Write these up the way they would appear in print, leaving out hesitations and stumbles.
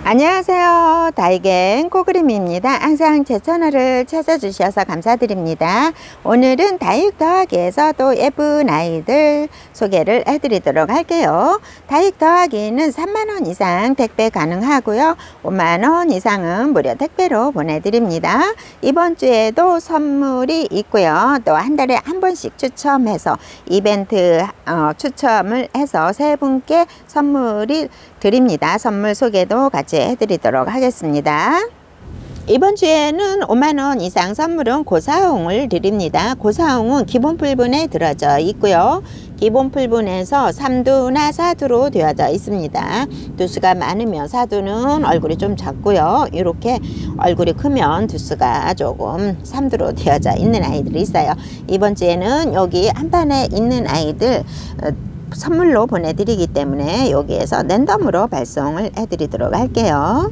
안녕하세요. 다이갱 꼬그림입니다. 항상 제 채널을 찾아주셔서 감사드립니다. 오늘은 다육 더하기에서 또 예쁜 아이들 소개를 해드리도록 할게요. 다육 더하기는 3만원 이상 택배 가능하고요. 5만원 이상은 무료 택배로 보내드립니다. 이번 주에도 선물이 있고요. 또 한 달에 한 번씩 추첨해서 이벤트 추첨을 해서 3분께 선물이 드립니다. 선물 소개도 같이 해드리도록 하겠습니다. 이번 주에는 5만원 이상 선물은 고사홍을 드립니다. 고사홍은 기본 풀분에 들어져 있고요. 기본 풀분에서 3두나 4두로 되어져 있습니다. 두수가 많으면 4두는 얼굴이 좀 작고요. 이렇게 얼굴이 크면 두수가 조금 3두로 되어져 있는 아이들이 있어요. 이번 주에는 여기 한 판에 있는 아이들 선물로 보내드리기 때문에 여기에서 랜덤으로 발송을 해드리도록 할게요.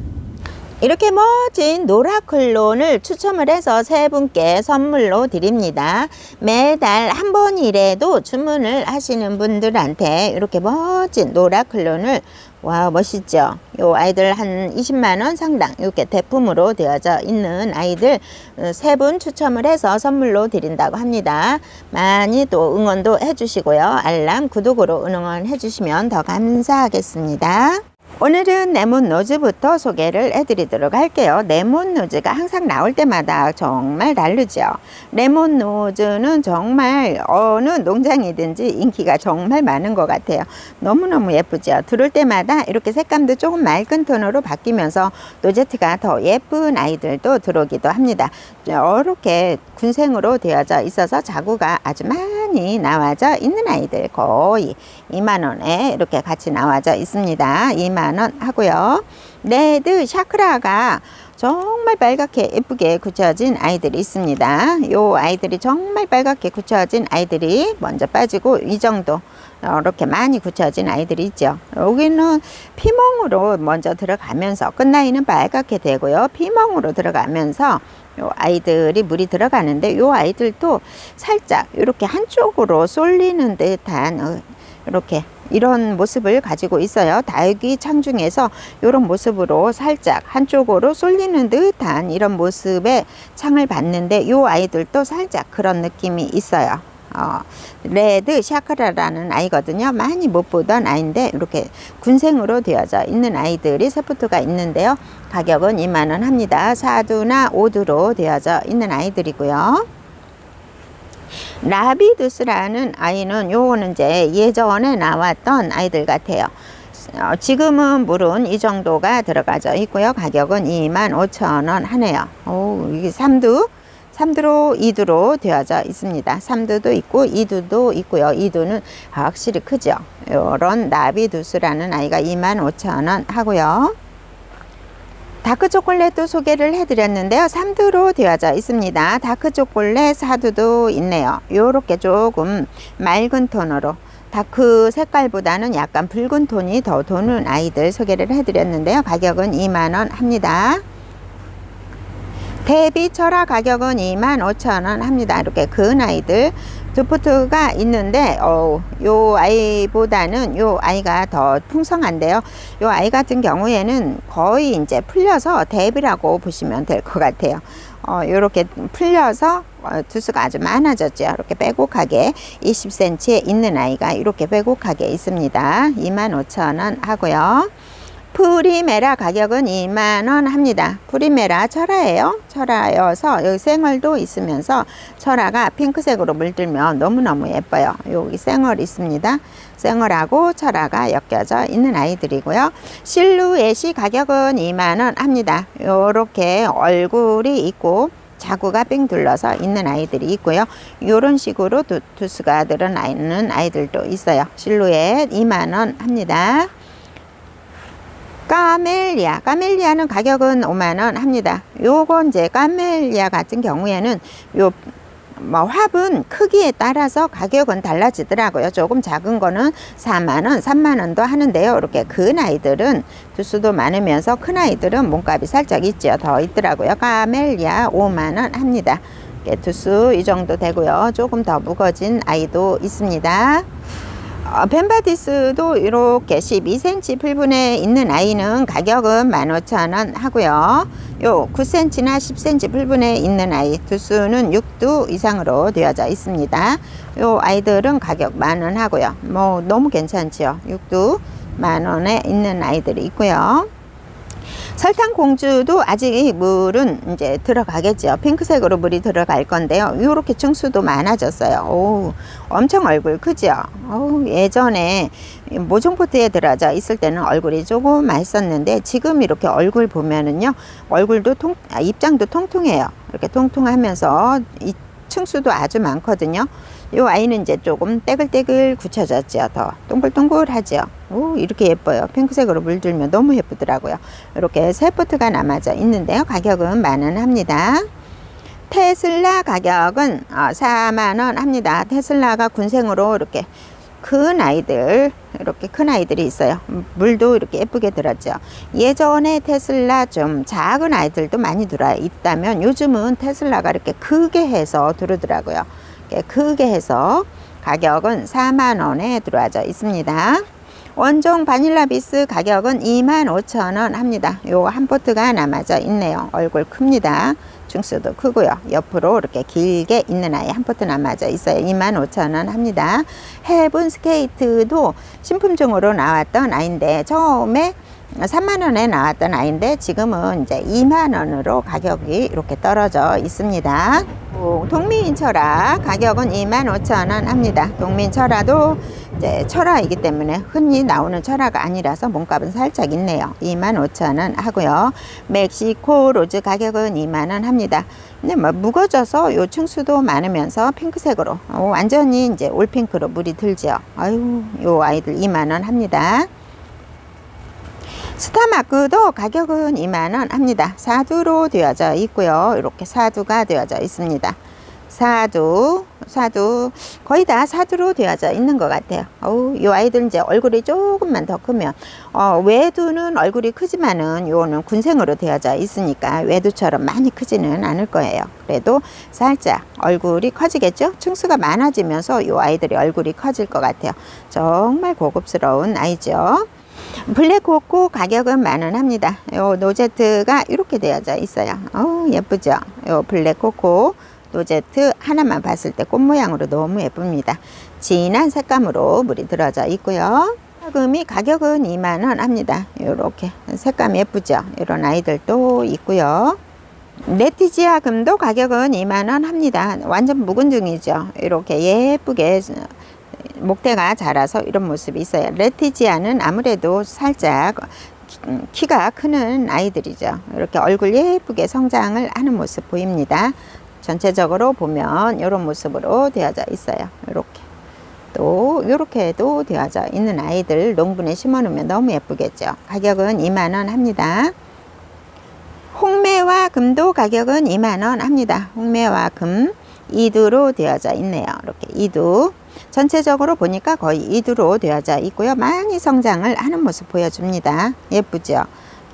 이렇게 멋진 노라클론을 추첨을 해서 3분께 선물로 드립니다. 매달 한 번이라도 주문을 하시는 분들한테 이렇게 멋진 노라클론을, 와 멋있죠. 요 아이들 한 20만원 상당 이렇게 대품으로 되어져 있는 아이들 3분 추첨을 해서 선물로 드린다고 합니다. 많이 또 응원도 해주시고요. 알람 구독으로 응원해 주시면 더 감사하겠습니다. 오늘은 레몬 노즈부터 소개를 해드리도록 할게요. 레몬 노즈가 항상 나올 때마다 정말 다르죠. 레몬 노즈는 정말 어느 농장이든지 인기가 정말 많은 것 같아요. 너무너무 예쁘죠. 들을 때마다 이렇게 색감도 조금 맑은 톤으로 바뀌면서 노제트가 더 예쁜 아이들도 들어오기도 합니다. 이렇게 군생으로 되어져 있어서 자구가 아주 많이 나와져 있는 아이들 거의 2만원에 이렇게 같이 나와져 있습니다. 2만원 하고요. 레드 샤크라가 정말 빨갛게 예쁘게 굳혀진 아이들이 있습니다. 이 아이들이 정말 빨갛게 굳혀진 아이들이 먼저 빠지고 이 정도 이렇게 많이 굳혀진 아이들이 있죠. 여기는 피멍으로 먼저 들어가면서 끝나이는 빨갛게 되고요. 피멍으로 들어가면서 요 아이들이 물이 들어가는데 요 아이들도 살짝 이렇게 한쪽으로 쏠리는 듯한 이렇게 이런 모습을 가지고 있어요. 다육이 창 중에서 이런 모습으로 살짝 한쪽으로 쏠리는 듯한 이런 모습의 창을 봤는데 이 아이들도 살짝 그런 느낌이 있어요. 레드 샤크라라는 아이거든요. 많이 못 보던 아이인데 이렇게 군생으로 되어져 있는 아이들이 세포트가 있는데요. 가격은 2만원 합니다. 4두나 5두로 되어져 있는 아이들이고요. 라비두스라는 아이는 요거는 이제 예전에 나왔던 아이들 같아요. 지금은 물은 이 정도가 들어가져 있고요. 가격은 25,000원 하네요. 이게 3두로 2두로 되어져 있습니다. 3두도 있고 2두도 있고요. 2두는 확실히 크죠. 요런 라비두스라는 아이가 25,000원 하고요. 다크 초콜릿도 소개를 해드렸는데요. 3두로 되어져 있습니다. 다크 초콜릿 4두도 있네요. 요렇게 조금 맑은 톤으로 다크 색깔보다는 약간 붉은 톤이 더 도는 아이들 소개를 해드렸는데요. 가격은 2만원 합니다. 대비 철화 가격은 25,000원 합니다. 이렇게 큰 아이들 두포트가 있는데 요 아이보다는 요 아이가 더 풍성한데요. 요 아이 같은 경우에는 거의 이제 풀려서 대비라고 보시면 될 것 같아요. 요렇게 풀려서 두수가 아주 많아졌죠. 이렇게 빼곡하게 20cm에 있는 아이가 이렇게 빼곡하게 있습니다. 25,000원 하고요. 프리메라 가격은 2만원 합니다. 프리메라 철화예요. 철화여서 여기 생얼도 있으면서 철화가 핑크색으로 물들면 너무너무 예뻐요. 여기 생얼 있습니다. 생얼하고 철화가 엮여져 있는 아이들이고요. 실루엣이 가격은 2만원 합니다. 요렇게 얼굴이 있고 자구가 삥 둘러서 있는 아이들이 있고요. 이런 식으로 두수가 늘어나는 아이들도 있어요. 실루엣 2만원 합니다. 까멜리아는 가격은 5만원 합니다. 요건 이제 까멜리아 같은 경우에는 요 화분 크기에 따라서 가격은 달라지더라고요. 조금 작은 거는 4만원, 3만원도 하는데요. 이렇게 큰 아이들은 두수도 많으면서 큰 아이들은 몸값이 살짝 있죠. 더 있더라고요. 까멜리아 5만원 합니다. 두수 이 정도 되고요. 조금 더 무거진 아이도 있습니다. 벤바디스도 이렇게 12cm 풀분에 있는 아이는 가격은 15,000원 하고요. 요 9cm나 10cm 풀분에 있는 아이 두수는 6두 이상으로 되어져 있습니다. 요 아이들은 가격 10,000원 하고요. 뭐 너무 괜찮지요. 6두 10,000원에 있는 아이들이 있고요. 설탕 공주도 아직 물은 이제 들어가겠죠. 핑크색으로 물이 들어갈 건데요. 이렇게 층수도 많아졌어요. 오, 엄청 얼굴 크죠. 예전에 모종포트에 들어져 있을 때는 얼굴이 조금 맛있었는데 지금 이렇게 얼굴 보면은요, 얼굴도 입장도 통통해요. 이렇게 통통하면서 이 층수도 아주 많거든요. 이 아이는 이제 조금 떼글떼글 굳혀졌죠. 더 동글동글하죠. 오, 이렇게 예뻐요. 핑크색으로 물들면 너무 예쁘더라고요. 이렇게 세 포트가 남아져 있는데요. 가격은 10,000원 합니다. 테슬라 가격은 40,000원 합니다. 테슬라가 군생으로 이렇게 큰 아이들, 이렇게 큰 아이들이 있어요. 물도 이렇게 예쁘게 들었죠. 예전에 테슬라 좀 작은 아이들도 많이 들어 있다면 요즘은 테슬라가 이렇게 크게 해서 들어오더라고요. 크게 해서 가격은 40,000원에 들어와져 있습니다. 원종 바닐라 비스 가격은 25,000원 합니다. 요 한 포트가 남아져 있네요. 얼굴 큽니다. 중수도 크고요. 옆으로 이렇게 길게 있는 아이 한 포트 남아져 있어요. 25,000원 합니다. 헤븐 스케이트도 신품종으로 나왔던 아이인데 처음에 30,000원에 나왔던 아이인데 지금은 이제 20,000원으로 가격이 이렇게 떨어져 있습니다. 동미인철아 가격은 25,000원 합니다. 동미인철아도 이제 철화이기 때문에 흔히 나오는 철화가 아니라서 몸값은 살짝 있네요. 25,000원 하고요. 멕시코 로즈 가격은 20,000원 합니다. 근데 뭐 무거져서 요 층수도 많으면서 핑크색으로 완전히 이제 올핑크로 물이 들죠. 아유, 요 아이들 20,000원 합니다. 스타마크도 가격은 20,000원 합니다. 사두로 되어져 있고요. 이렇게 사두가 되어져 있습니다. 사두 거의 다 사두로 되어져 있는 것 같아요. 이 아이들 이제 얼굴이 조금만 더 크면 외두는 얼굴이 크지만은 요는 군생으로 되어져 있으니까 외두처럼 많이 크지는 않을 거예요. 그래도 살짝 얼굴이 커지겠죠. 층수가 많아지면서 요 아이들이 얼굴이 커질 것 같아요. 정말 고급스러운 아이죠. 블랙코코 가격은 10,000원 합니다. 요 노제트가 이렇게 되어져 있어요. 예쁘죠. 요 블랙코코 노제트 하나만 봤을 때 꽃 모양으로 너무 예쁩니다. 진한 색감으로 물이 들어져 있고요. 금이 가격은 20,000원 합니다. 이렇게 색감 예쁘죠. 이런 아이들도 있고요. 레티지아 금도 가격은 20,000원 합니다. 완전 묵은둥이죠. 이렇게 예쁘게 목대가 자라서 이런 모습이 있어요. 레티지아는 아무래도 살짝 키가 크는 아이들이죠. 이렇게 얼굴 예쁘게 성장을 하는 모습 보입니다. 전체적으로 보면 이런 모습으로 되어져 있어요. 이렇게 또 이렇게도 되어져 있는 아이들 농분에 심어 놓으면 너무 예쁘겠죠. 가격은 20,000원 합니다. 홍매와 금도 가격은 20,000원 합니다. 홍매와 금 2두로 되어져 있네요. 이렇게 2두 전체적으로 보니까 거의 2두로 되어져 있고요. 많이 성장을 하는 모습 보여줍니다. 예쁘죠.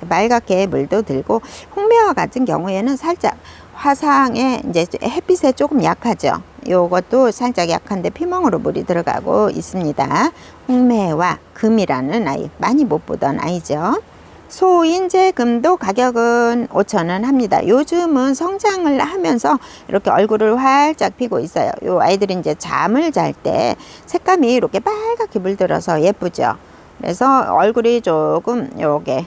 말갛게 물도 들고 홍매와 같은 경우에는 살짝 화상에 이제 햇빛에 조금 약하죠. 요것도 살짝 약한데 피멍으로 물이 들어가고 있습니다. 홍매와 금이라는 아이 많이 못 보던 아이죠. 소인재 금도 가격은 5,000원 합니다. 요즘은 성장을 하면서 이렇게 얼굴을 활짝 피고 있어요. 요 아이들이 이제 잠을 잘 때 색감이 이렇게 빨갛게 물들어서 예쁘죠. 그래서 얼굴이 조금 요게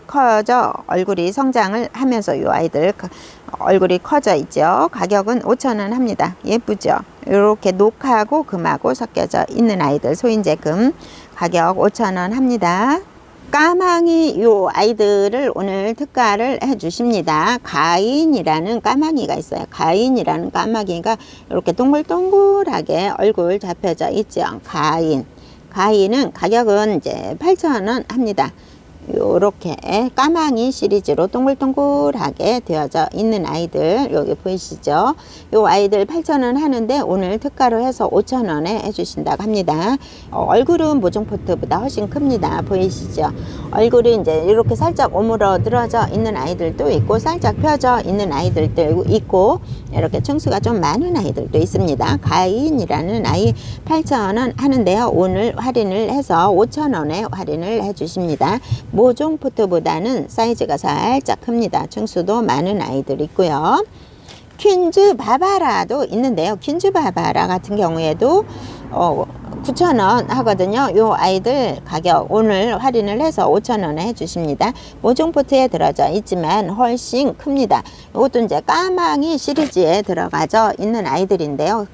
커져 얼굴이 성장을 하면서 요 아이들 얼굴이 커져 있죠. 가격은 5,000원 합니다. 예쁘죠. 이렇게 녹하고 금하고 섞여져 있는 아이들 소인재 금 가격 5,000원 합니다. 까망이 요 아이들을 오늘 특가를 해 주십니다. 가인이라는 까마귀가 있어요. 가인이라는 까마귀가 이렇게 동글동글하게 얼굴 잡혀져 있죠. 가인은 가격은 이제 8,000원 합니다. 요렇게 까망이 시리즈로 동글동글하게 되어져 있는 아이들 여기 보이시죠? 요 아이들 8,000원 하는데 오늘 특가로 해서 5,000원에 해주신다고 합니다. 얼굴은 모종포트보다 훨씬 큽니다. 보이시죠? 얼굴이 이제 이렇게 살짝 오므러들어져 있는 아이들도 있고 살짝 펴져 있는 아이들도 있고 이렇게 층수가 좀 많은 아이들도 있습니다. 가인이라는 아이 8,000원 하는데요. 오늘 할인을 해서 5,000원에 할인을 해주십니다. 모종 포트보다는 사이즈가 살짝 큽니다. 층수도 많은 아이들 있고요. 퀸즈 바바라도 있는데요. 퀸즈 바바라 같은 경우에도 9,000원 하거든요. 요 아이들 가격 오늘 할인을 해서 5,000원에 해주십니다. 모종 포트에 들어져 있지만 훨씬 큽니다. 이것도 이제 까망이 시리즈에 들어가져 있는 아이들인데요.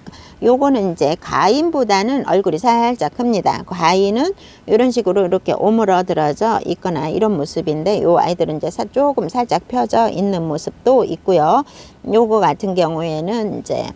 요거는 이제 가인보다는 얼굴이 살짝 큽니다. 가인은 이런 식으로 이렇게 오므러들어져 있거나 이런 모습인데 요 아이들은 이제 조금 살짝 펴져 있는 모습도 있고요. 요거 같은 경우에는 이제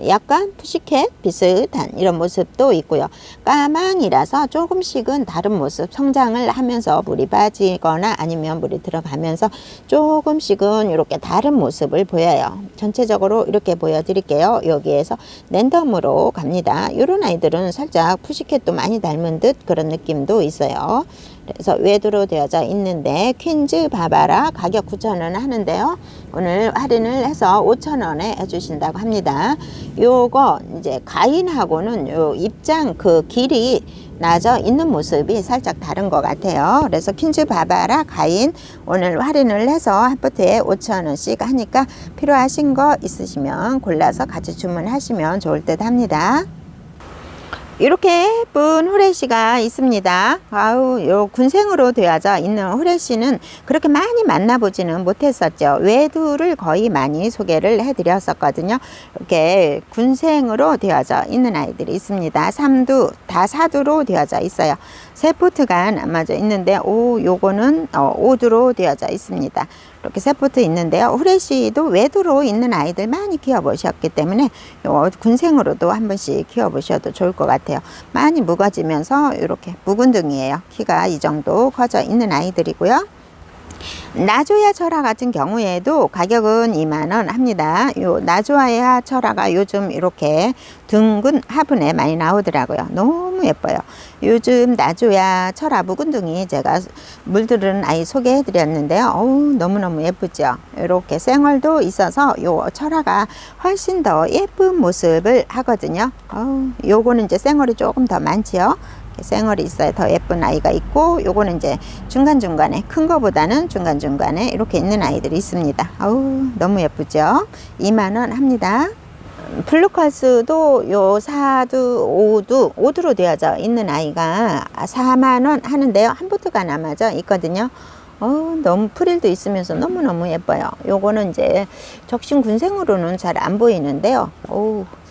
약간 푸시캣 비슷한 이런 모습도 있고요. 까망이라서 조금씩은 다른 모습 성장을 하면서 물이 빠지거나 아니면 물이 들어가면서 조금씩은 이렇게 다른 모습을 보여요. 전체적으로 이렇게 보여드릴게요. 여기에서 랜덤으로 갑니다. 이런 아이들은 살짝 푸시캣도 많이 닮은 듯 그런 느낌도 있어요. 그래서 외두로 되어져 있는데 퀸즈 바바라 가격 9,000원 하는데요. 오늘 할인을 해서 5,000원에 해주신다고 합니다. 요거 이제 가인하고는 요 입장 그 길이 나져 있는 모습이 살짝 다른 것 같아요. 그래서 퀸즈 바바라 가인 오늘 할인을 해서 한 포트에 5,000원씩 하니까 필요하신 거 있으시면 골라서 같이 주문하시면 좋을 듯 합니다. 이렇게 예쁜 후레쉬가 있습니다. 아우, 요 군생으로 되어져 있는 후레쉬는 그렇게 많이 만나보지는 못했었죠. 외두를 거의 많이 소개를 해드렸었거든요. 이렇게 군생으로 되어져 있는 아이들이 있습니다. 3두, 다 4두로 되어져 있어요. 세 포트가 남아져 있는데, 요거는 5두로 되어져 있습니다. 이렇게 세 포트 있는데요. 후레쉬도 외두로 있는 아이들 많이 키워보셨기 때문에 군생으로도 한 번씩 키워보셔도 좋을 것 같아요. 많이 묵어지면서 이렇게 묵은둥이에요. 키가 이 정도 커져 있는 아이들이고요. 나조야 철화 같은 경우에도 가격은 20,000원 합니다. 요 나조야 철화가 요즘 이렇게 둥근 화분에 많이 나오더라고요. 너무 예뻐요. 요즘 나조야 철화 묵은둥이 제가 물들은 아이 소개해 드렸는데요. 너무너무 예쁘죠. 이렇게 생얼도 있어서 요 철화가 훨씬 더 예쁜 모습을 하거든요. 요거는 이제 생얼이 조금 더 많지요. 생얼이 있어야 더 예쁜 아이가 있고, 요거는 이제 중간중간에 큰 거보다는 중간중간에 이렇게 있는 아이들이 있습니다. 너무 예쁘죠. 20,000원 합니다. 블루컬스도 요 4두, 5두로 되어져 있는 아이가 40,000원 하는데요. 한 포트가 남아져 있거든요. 너무 프릴도 있으면서 너무너무 예뻐요. 요거는 이제 적신 군생으로는 잘 안 보이는데요.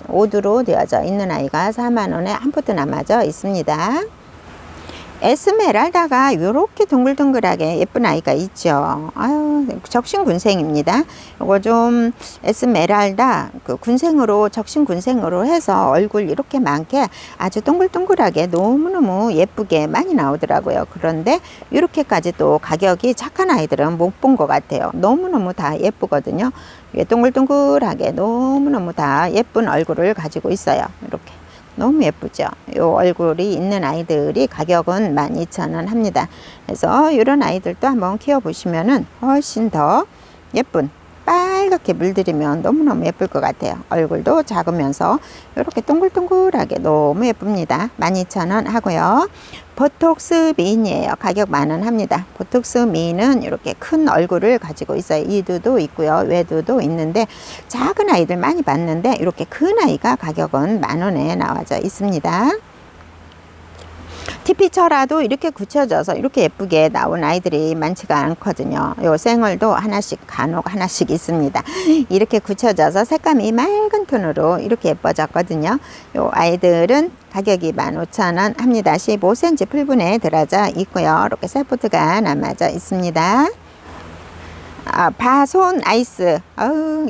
5두로 되어져 있는 아이가 40,000원에 한 포트 남아져 있습니다. 에스메랄다가 이렇게 동글동글하게 예쁜 아이가 있죠. 적신 군생입니다. 이거 좀 에스메랄다 그 군생으로 적신 군생으로 해서 얼굴 이렇게 많게 아주 동글동글하게 너무너무 예쁘게 많이 나오더라고요. 그런데 이렇게까지 또 가격이 착한 아이들은 못 본 것 같아요. 너무너무 다 예쁘거든요. 동글동글하게 너무너무 다 예쁜 얼굴을 가지고 있어요. 이렇게 너무 예쁘죠. 요 얼굴이 있는 아이들이 가격은 12,000원 합니다. 그래서 이런 아이들도 한번 키워보시면은 훨씬 더 예쁜 빨갛게 물들이면 너무너무 예쁠 것 같아요. 얼굴도 작으면서 이렇게 동글동글하게 너무 예쁩니다. 12,000원 하고요. 보톡스 미인이에요. 가격 10,000원 합니다. 보톡스 미인은 이렇게 큰 얼굴을 가지고 있어요. 이두도 있고요. 외두도 있는데 작은 아이들 많이 봤는데 이렇게 큰 아이가 가격은 10,000원에 나와져 있습니다. TP철화도 이렇게 굳혀져서 이렇게 예쁘게 나온 아이들이 많지가 않거든요. 요 생얼도 하나씩 간혹 하나씩 있습니다. 이렇게 굳혀져서 색감이 맑은 톤으로 이렇게 예뻐졌거든요. 요 아이들은 가격이 15,000원 합니다. 15cm 풀분에 들어져 있고요. 이렇게 셀포트가 남아져 있습니다. 바손 아이스.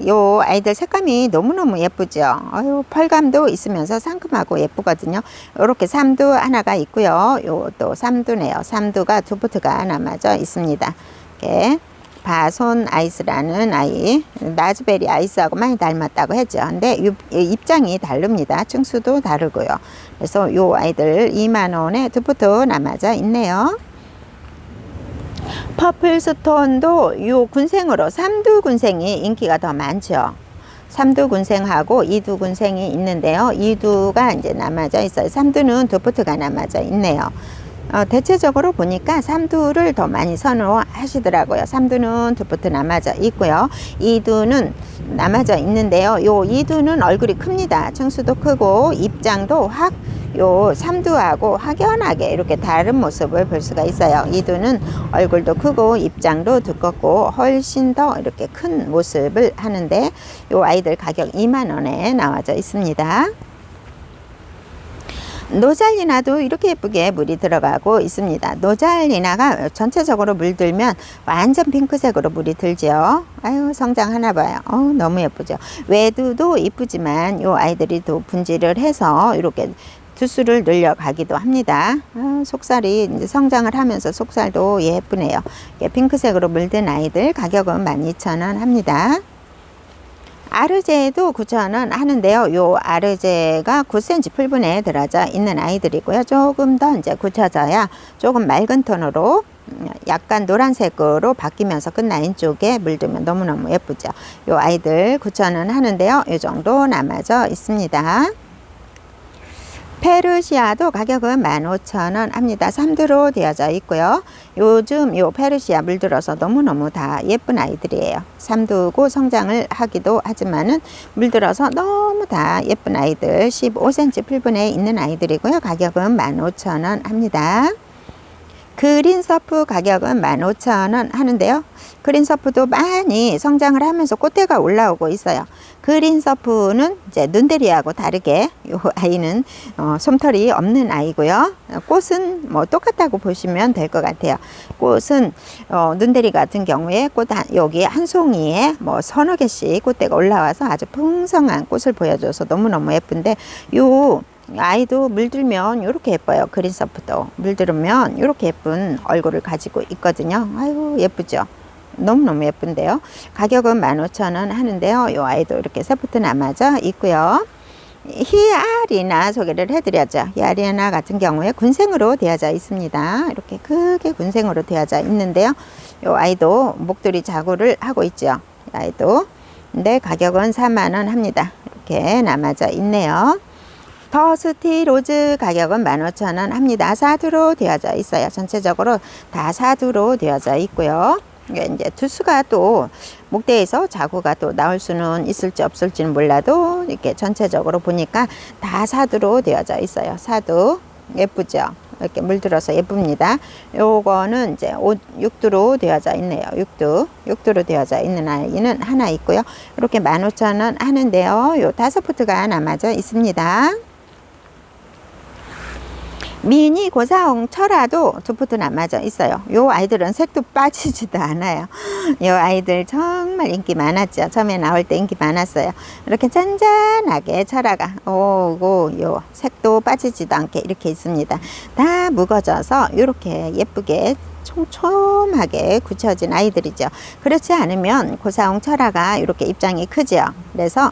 요 아이들 색감이 너무너무 예쁘죠. 펄감도 있으면서 상큼하고 예쁘거든요. 이렇게 삼두 하나가 있고요. 요 또 삼두네요. 삼두가 두 포트가 남아져 있습니다. 이렇게 바손 아이스라는 아이, 라즈베리 아이스하고 많이 닮았다고 했죠. 근데 입장이 다릅니다. 층수도 다르고요. 그래서 요 아이들 2만원에 두 포트 남아져 있네요. 퍼플 스톤도 요 군생으로 삼두 군생이 인기가 더 많죠. 삼두 군생하고 이두 군생이 있는데요. 이두가 이제 남아져 있어요. 삼두는 두 포트가 남아져 있네요. 대체적으로 보니까 삼두를 더 많이 선호하시더라고요. 삼두는 두 포트 남아져 있고요. 이두는 남아져 있는데요. 요 이두는 얼굴이 큽니다. 층수도 크고 입장도 확 요 삼두하고 확연하게 이렇게 다른 모습을 볼 수가 있어요. 이두는 얼굴도 크고 입장도 두껍고 훨씬 더 이렇게 큰 모습을 하는데 요 아이들 가격 2만원에 나와져 있습니다. 노잘리나도 이렇게 예쁘게 물이 들어가고 있습니다. 노잘리나가 전체적으로 물들면 완전 핑크색으로 물이 들죠. 아유, 성장하나 봐요. 너무 예쁘죠. 외두도 이쁘지만 요 아이들이 또 분질을 해서 이렇게 두수를 늘려가기도 합니다. 속살이 이제 성장을 하면서 속살도 예쁘네요. 핑크색으로 물든 아이들 가격은 12,000원 합니다. 아르제도 9,000원 하는데요. 요 아르제가 9cm 풀분에 들어져 있는 아이들이고요. 조금 더 이제 굳혀져야 조금 맑은 톤으로 약간 노란색으로 바뀌면서 끝라인 쪽에 물들면 너무너무 예쁘죠. 요 아이들 9,000원 하는데요. 요 정도 남아져 있습니다. 페르시아도 가격은 15,000원 합니다. 삼두로 되어져 있고요. 요즘 요 페르시아 물들어서 너무너무 다 예쁜 아이들이에요. 삼두고 성장을 하기도 하지만은 물들어서 너무 다 예쁜 아이들 15cm 풀분에 있는 아이들이고요. 가격은 15,000원 합니다. 그린서프 가격은 15,000원 하는데요. 그린서프도 많이 성장을 하면서 꽃대가 올라오고 있어요. 그린서프는 이제 눈대리하고 다르게 이 아이는 솜털이 없는 아이고요. 꽃은 뭐 똑같다고 보시면 될 것 같아요. 꽃은 눈대리 같은 경우에 여기 한 송이에 뭐 서너 개씩 꽃대가 올라와서 아주 풍성한 꽃을 보여줘서 너무너무 예쁜데 요 아이도 물들면 이렇게 예뻐요. 그린서프도 물들으면 이렇게 예쁜 얼굴을 가지고 있거든요. 아유, 예쁘죠. 너무너무 예쁜데요. 가격은 15,000원 하는데요. 이 아이도 이렇게 세 포트 남아져 있고요. 히아리나 소개를 해드렸죠. 히아리나 같은 경우에 군생으로 되어져 있습니다. 이렇게 크게 군생으로 되어져 있는데요. 이 아이도 목도리 자구를 하고 있죠. 이 아이도. 근데 가격은 4만원 합니다. 이렇게 남아져 있네요. 더스티 로즈 가격은 15,000원 합니다. 사두로 되어져 있어요. 전체적으로 다 사두로 되어져 있고요. 이제 두수가 또 목대에서 자구가 또 나올 수는 있을지 없을지는 몰라도 이렇게 전체적으로 보니까 다 사두로 되어져 있어요. 사두 예쁘죠? 이렇게 물들어서 예쁩니다. 요거는 이제 6두로 되어져 있네요. 6두로 되어져 있는 아이는 하나 있고요. 이렇게 15,000원 하는데요. 요 5포트가 남아져 있습니다. 미니 고사홍 철화도 2포트 남아져 있어요. 요 아이들은 색도 빠지지도 않아요. 요 아이들 정말 인기 많았죠. 처음에 나올 때 인기 많았어요. 이렇게 잔잔하게 철화가 오고 요 색도 빠지지도 않게 이렇게 있습니다. 다 묵어져서 이렇게 예쁘게 촘촘하게 굳혀진 아이들이죠. 그렇지 않으면 고사홍 철화가 이렇게 입장이 크죠. 그래서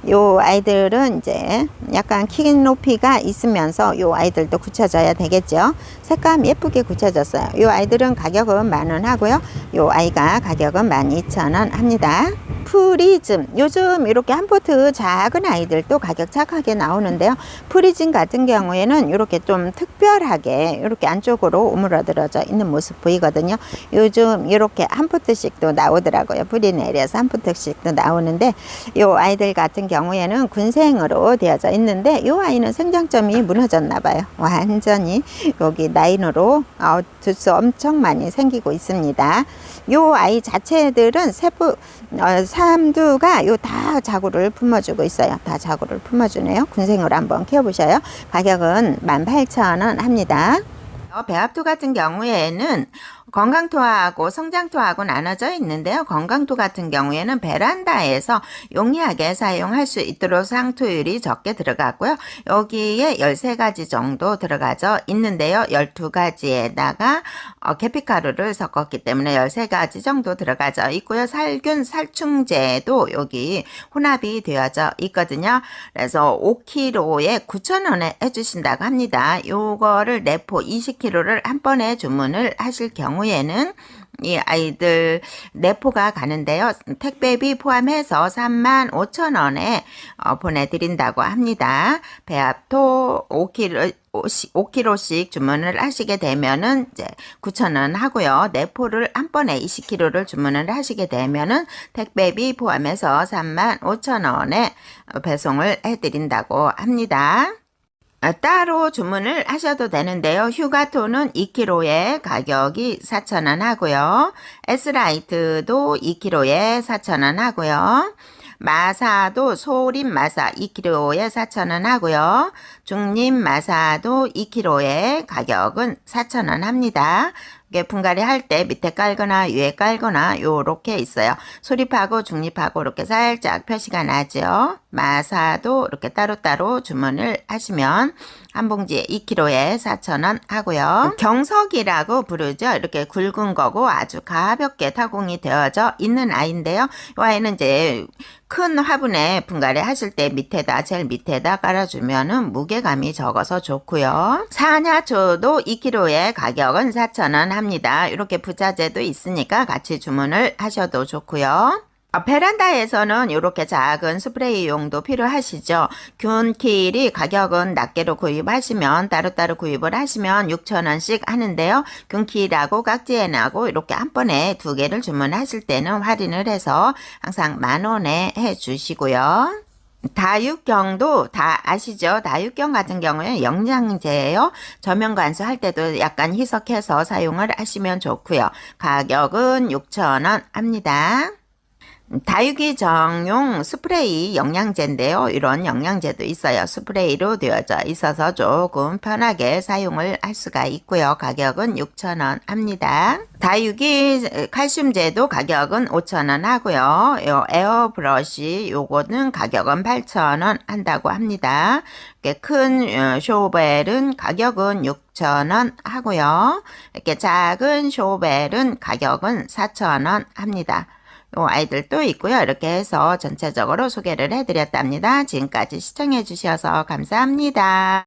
요 아이들은 이제 약간 키 높이가 있으면서 요 아이들도 굳혀져야 되겠죠. 색감 예쁘게 굳혀졌어요. 요 아이들은 가격은 10,000원 하고요. 요 아이가 가격은 12,000원 합니다. 프리즘 요즘 이렇게 한 포트 작은 아이들도 가격 착하게 나오는데요. 프리즘 같은 경우에는 이렇게 좀 특별하게 이렇게 안쪽으로 오므러들어져 있는 모습 보이거든요. 요즘 이렇게 한 포트씩도 나오더라고요. 뿌리 내려서 한 포트씩도 나오는데 요 아이들 같은 경우에는 군생으로 되어져 있는데 요 아이는 생장점이 무너졌나 봐요. 완전히 여기 라인으로 두수 엄청 많이 생기고 있습니다. 요 아이 자체들은 삼두가 요 다 자구를 품어주고 있어요. 다 자구를 품어주네요. 군생으로 한번 키워보셔요. 가격은 18,000원 합니다. 배합두 같은 경우에는 건강토하고 성장토하고 나눠져 있는데요. 건강토 같은 경우에는 베란다에서 용이하게 사용할 수 있도록 상토율이 적게 들어가고요. 여기에 13가지 정도 들어가져 있는데요. 12가지에다가 계피가루를 섞었기 때문에 13가지 정도 들어가져 있고요. 살균, 살충제도 여기 혼합이 되어져 있거든요. 그래서 5kg에 9,000원에 해주신다고 합니다. 요거를 내포 20kg를 한 번에 주문을 하실 경우에는 이 아이들 내포가 가는데요. 택배비 포함해서 35,000원에 보내드린다고 합니다. 배합토 5kg씩 주문을 하시게 되면은 이제 9,000원 하고요. 내포를 한 번에 20kg를 주문을 하시게 되면은 택배비 포함해서 35,000원에 배송을 해드린다고 합니다. 따로 주문을 하셔도 되는데요. 휴가토는 2kg에 가격이 4,000원 하고요. S라이트도 2kg에 4,000원 하고요. 마사도 소림 마사 2kg에 4,000원 하고요. 중림 마사도 2kg에 가격은 4,000원 합니다. 분갈이 할 때 밑에 깔거나 위에 깔거나 요렇게 있어요. 소립하고 중립하고 이렇게 살짝 표시가 나죠. 마사도 이렇게 따로따로 주문을 하시면 한 봉지에 2kg에 4,000원 하고요. 경석이라고 부르죠. 이렇게 굵은 거고 아주 가볍게 타공이 되어져 있는 아이인데요. 이 아이는 이제 큰 화분에 분갈이 하실 때 밑에다 제일 밑에다 깔아주면은 무게감이 적어서 좋고요. 사냐초도 2kg에 가격은 4,000원 합니다. 이렇게 부자재도 있으니까 같이 주문을 하셔도 좋고요. 베란다에서는 이렇게 작은 스프레이용도 필요하시죠. 균킬이 가격은 낱개로 구입하시면 따로따로 구입을 하시면 6,000원씩 하는데요. 균킬하고 깍지에나고 이렇게 한 번에 2개를 주문하실 때는 할인을 해서 항상 10,000원에 해주시고요. 다육경도 다 아시죠? 다육경 같은 경우에 영양제예요. 저면 관수할 때도 약간 희석해서 사용을 하시면 좋고요. 가격은 6,000원 합니다. 다육이 정용 스프레이 영양제인데요. 이런 영양제도 있어요. 스프레이로 되어져 있어서 조금 편하게 사용을 할 수가 있고요. 가격은 6,000원 합니다. 다육이 칼슘제도 가격은 5,000원 하고요. 요 에어브러쉬 요거는 가격은 8,000원 한다고 합니다. 이렇게 큰 쇼벨은 가격은 6,000원 하고요. 이렇게 작은 쇼벨은 가격은 4,000원 합니다. 요 아이들도 있고요. 이렇게 해서 전체적으로 소개를 해드렸답니다. 지금까지 시청해 주셔서 감사합니다.